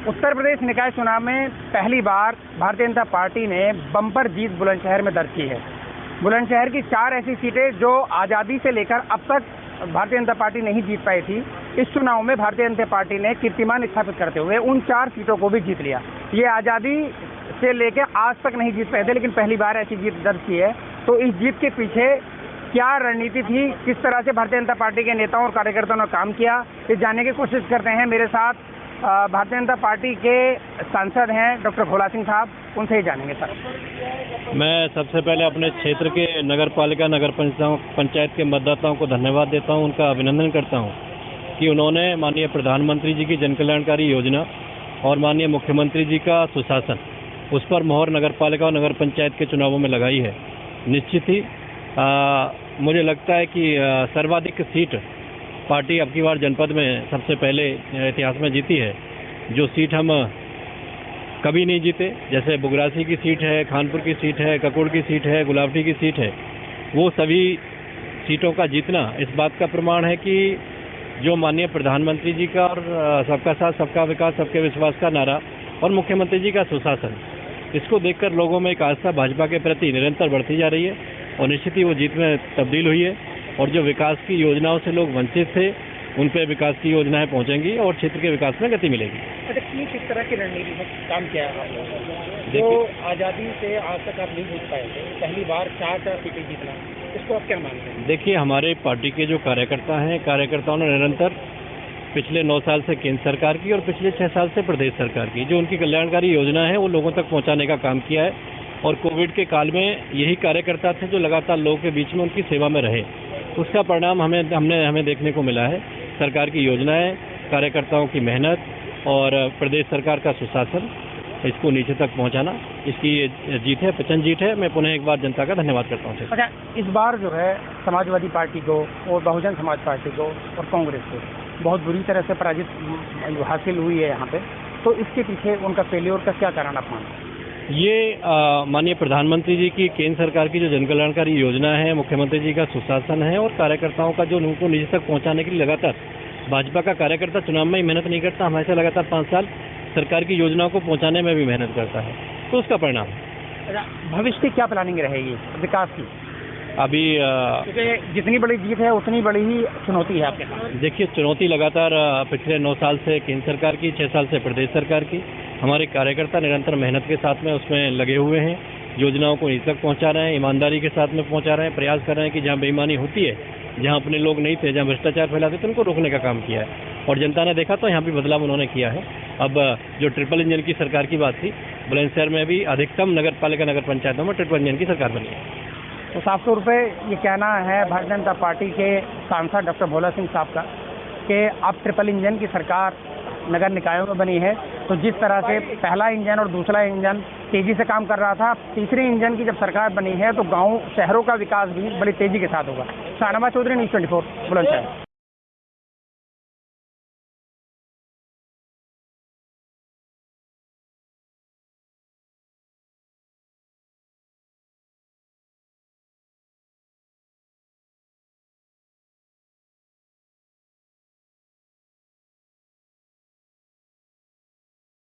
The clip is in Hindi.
उत्तर प्रदेश निकाय चुनाव में पहली बार भारतीय जनता पार्टी ने बम्पर जीत बुलंदशहर में दर्ज की है। बुलंदशहर की 4 ऐसी सीटें जो आज़ादी से लेकर अब तक भारतीय जनता पार्टी नहीं जीत पाई थी, इस चुनाव में भारतीय जनता पार्टी ने कीर्तिमान स्थापित करते हुए उन 4 सीटों को भी जीत लिया। ये आज़ादी से लेकर आज तक नहीं जीत पाए थे, लेकिन पहली बार ऐसी जीत दर्ज की है। तो इस जीत के पीछे क्या रणनीति थी, किस तरह से भारतीय जनता पार्टी के नेताओं और कार्यकर्ताओं ने काम किया, ये जानने की कोशिश करते हैं। मेरे साथ भारतीय जनता पार्टी के सांसद हैं डॉक्टर भोला सिंह साहब, उनसे ही जानेंगे। सर, मैं सबसे पहले अपने क्षेत्र के नगर पालिका नगर पंचायत के मतदाताओं को धन्यवाद देता हूं, उनका अभिनंदन करता हूं कि उन्होंने माननीय प्रधानमंत्री जी की जन कल्याणकारी योजना और माननीय मुख्यमंत्री जी का सुशासन, उस पर मोहर नगर पालिका और नगर पंचायत के चुनावों में लगाई है। निश्चित ही मुझे लगता है कि सर्वाधिक सीट पार्टी अब की बार जनपद में सबसे पहले इतिहास में जीती है। जो सीट हम कभी नहीं जीते, जैसे बुगरासी की सीट है, खानपुर की सीट है, ककुड़ की सीट है, गुलावटी की सीट है, वो सभी सीटों का जीतना इस बात का प्रमाण है कि जो माननीय प्रधानमंत्री जी का और सबका साथ सबका विकास सबके विश्वास का नारा और मुख्यमंत्री जी का सुशासन, इसको देखकर लोगों में एक आस्था भाजपा के प्रति निरंतर बढ़ती जा रही है और निश्चित ही वो जीत में तब्दील हुई है। और जो विकास की योजनाओं से लोग वंचित थे, उन पे विकास की योजनाएं पहुंचेंगी और क्षेत्र के विकास में गति मिलेगी। अच्छा, किस तरह की रणनीति में काम किया है जो आज़ादी से आज तक आप नहीं जीत पाए थे, पहली बार 4 सीटें जीतना, इसको आप क्या मानते हैं? देखिए, हमारे पार्टी के जो कार्यकर्ता हैं, कार्यकर्ताओं ने निरंतर पिछले 9 साल से केंद्र सरकार की और पिछले 6 साल से प्रदेश सरकार की जो उनकी कल्याणकारी योजना है वो लोगों तक पहुंचाने का काम किया है। और कोविड के काल में यही कार्यकर्ता थे जो लगातार लोगों के बीच में उनकी सेवा में रहे। उसका परिणाम हमें देखने को मिला है। सरकार की योजनाएं, कार्यकर्ताओं की मेहनत और प्रदेश सरकार का सुशासन, इसको नीचे तक पहुंचाना, इसकी ये जीत है, प्रचंड जीत है। मैं पुनः एक बार जनता का धन्यवाद करता हूं। अच्छा, इस बार जो है समाजवादी पार्टी को और बहुजन समाज पार्टी को और कांग्रेस को बहुत बुरी तरह से पराजित हासिल हुई है यहाँ पे, तो इसके पीछे उनका फेल्योर का क्या कारण आप मानते हैं? ये माननीय प्रधानमंत्री जी की केंद्र सरकार की जो जन कल्याणकारी योजना है, मुख्यमंत्री जी का सुशासन है और कार्यकर्ताओं का जो उनको नीचे तक पहुंचाने के लिए लगातार भाजपा का कार्यकर्ता चुनाव में ही मेहनत नहीं करता, हमेशा लगातार 5 साल सरकार की योजनाओं को पहुंचाने में भी मेहनत करता है, तो उसका परिणाम है। भविष्य की क्या प्लानिंग रहेगी विकास की? अभी क्योंकि जितनी बड़ी जीत है उतनी बड़ी ही चुनौती है आपके साथ। देखिए, चुनौती लगातार पिछले 9 साल से केंद्र सरकार की, 6 साल से प्रदेश सरकार की। हमारे कार्यकर्ता निरंतर मेहनत के साथ में उसमें लगे हुए हैं, योजनाओं को नीचे तक पहुंचा रहे हैं, ईमानदारी के साथ में पहुंचा रहे हैं, प्रयास कर रहे हैं कि जहां बेईमानी होती है, जहां अपने लोग नहीं थे, जहां भ्रष्टाचार फैलाते थे, उनको रोकने का काम किया है और जनता ने देखा तो यहाँ भी बदलाव उन्होंने किया है। अब जो ट्रिपल इंजन की सरकार की बात थी, बुलंदशहर में भी अधिकतम नगर पालिका नगर पंचायतों में ट्रिपल इंजन की सरकार बनी है। तो साफ तौर पे ये कहना है भारतीय जनता पार्टी के सांसद डॉक्टर भोला सिंह साहब का कि अब ट्रिपल इंजन की सरकार नगर निकायों में बनी है, तो जिस तरह से पहला इंजन और दूसरा इंजन तेजी से काम कर रहा था, तीसरे इंजन की जब सरकार बनी है तो गांव शहरों का विकास भी बड़ी तेजी के साथ होगा। शाहनवाज चौधरी, न्यूज़ 24, बुलंदशहर।